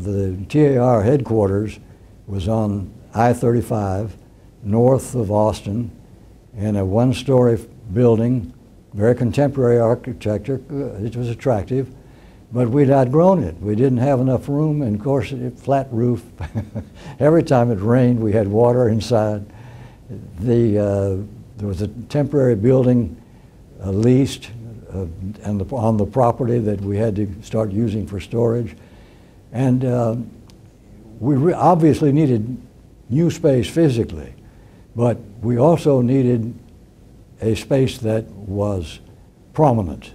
The TAR headquarters was on I-35 north of Austin in a one-story building, very contemporary architecture. It was attractive, but we'd outgrown it. We didn't have enough room, and of course, flat roof. Every time it rained, we had water inside. There was a temporary building leased on the property that we had to start using for storage. And we obviously needed new space physically, but we also needed a space that was prominent.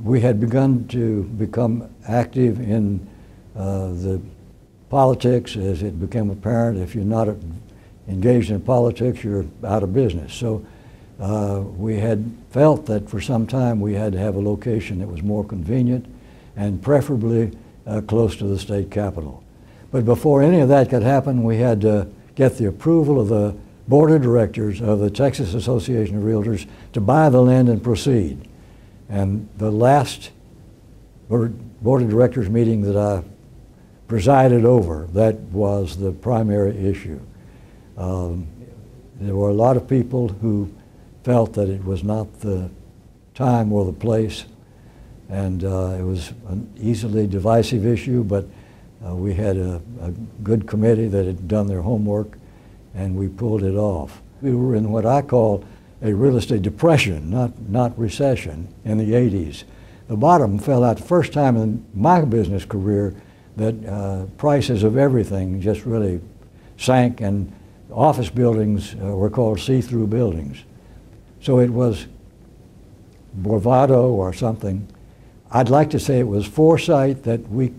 We had begun to become active in the politics as it became apparent. If you're not engaged in politics, you're out of business. So we had felt that for some time we had to have a location that was more convenient and preferably close to the state capitol. But before any of that could happen, we had to get the approval of the board of directors of the Texas Association of REALTORS to buy the land and proceed. And the last board of directors meeting that I presided over, that was the primary issue. There were a lot of people who felt that it was not the time or the place, and it was an easily divisive issue, but we had a good committee that had done their homework, and we pulled it off. We were in what I call a real estate depression, not recession, in the 80s. The bottom fell out the first time in my business career that prices of everything just really sank, and office buildings were called see-through buildings. So it was bravado or something. I'd like to say it was foresight that we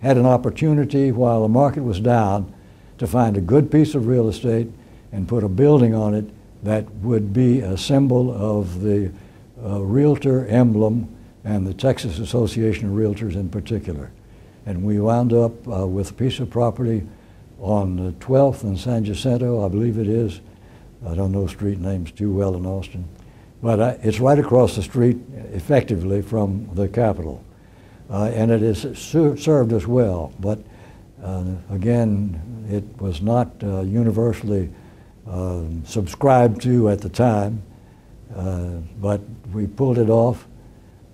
had an opportunity while the market was down to find a good piece of real estate and put a building on it that would be a symbol of the realtor emblem and the Texas Association of REALTORS in particular. And we wound up with a piece of property on the 12th and San Jacinto, I believe it is. I don't know street names too well in Austin. But it's right across the street, effectively, from the Capitol. And it has served us well. But again, it was not universally subscribed to at the time. But we pulled it off.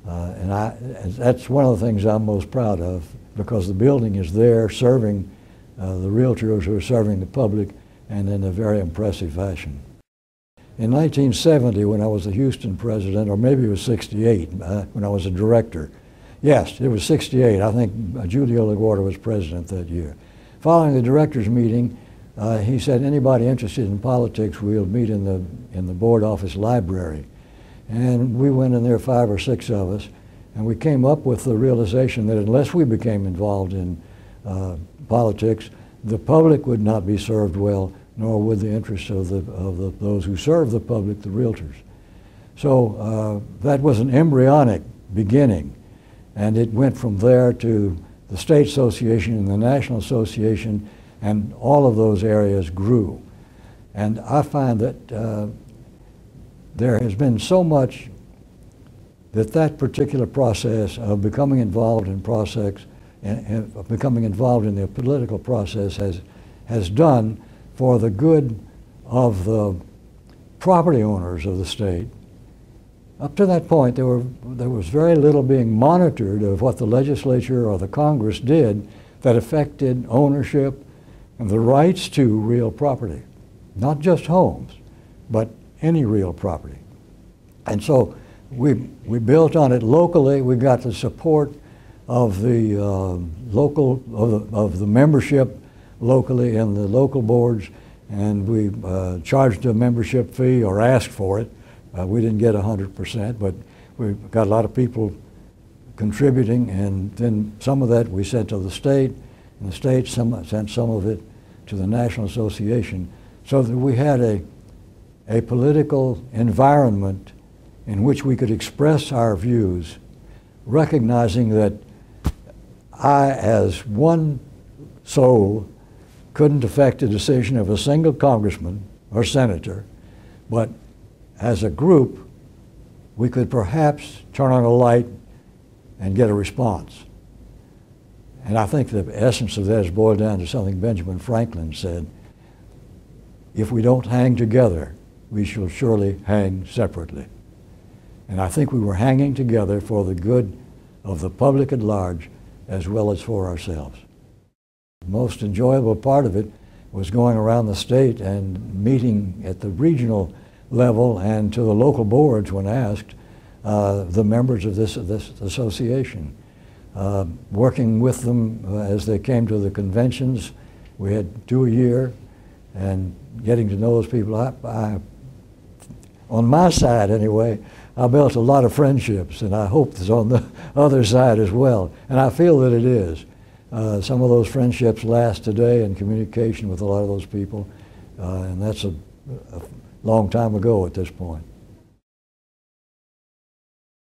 And that's one of the things I'm most proud of, because the building is there serving the realtors who are serving the public, and in a very impressive fashion. In 1970, when I was the Houston president, or maybe it was 68, when I was a director. Yes, it was 68. I think Julio LaGuardia was president that year. Following the directors meeting, he said, anybody interested in politics, we'll meet in the board office library. And we went in there, 5 or 6 of us, and we came up with the realization that unless we became involved in politics, the public would not be served well, nor would the interests of those who serve the public, the realtors. So that was an embryonic beginning, and it went from there to the state association and the national association, and all of those areas grew. And I find that there has been so much that particular process of becoming involved in becoming involved in the political process has done for the good of the property owners of the state. Up to that point, there was very little being monitored of what the legislature or the Congress did that affected ownership and the rights to real property, not just homes, but any real property. And so we built on it locally. We got the support of the of the membership locally in the local boards, and we charged a membership fee, or asked for it. We didn't get 100%, but we got a lot of people contributing, and then some of that we sent to the state, and the state sent some of it to the National Association, so that we had a political environment in which we could express our views, recognizing that I, as one soul, couldn't affect the decision of a single congressman or senator, but as a group, we could perhaps turn on a light and get a response. And I think the essence of that is boiled down to something Benjamin Franklin said: if we don't hang together, we shall surely hang separately. And I think we were hanging together for the good of the public at large as well as for ourselves. The most enjoyable part of it was going around the state and meeting at the regional level and to the local boards when asked, the members of this association. Working with them as they came to the conventions. We had 2 a year, and getting to know those people. On my side anyway, I built a lot of friendships, and I hope it's on the other side as well. And I feel that it is. Some of those friendships last today in communication with a lot of those people, and that's a long time ago at this point.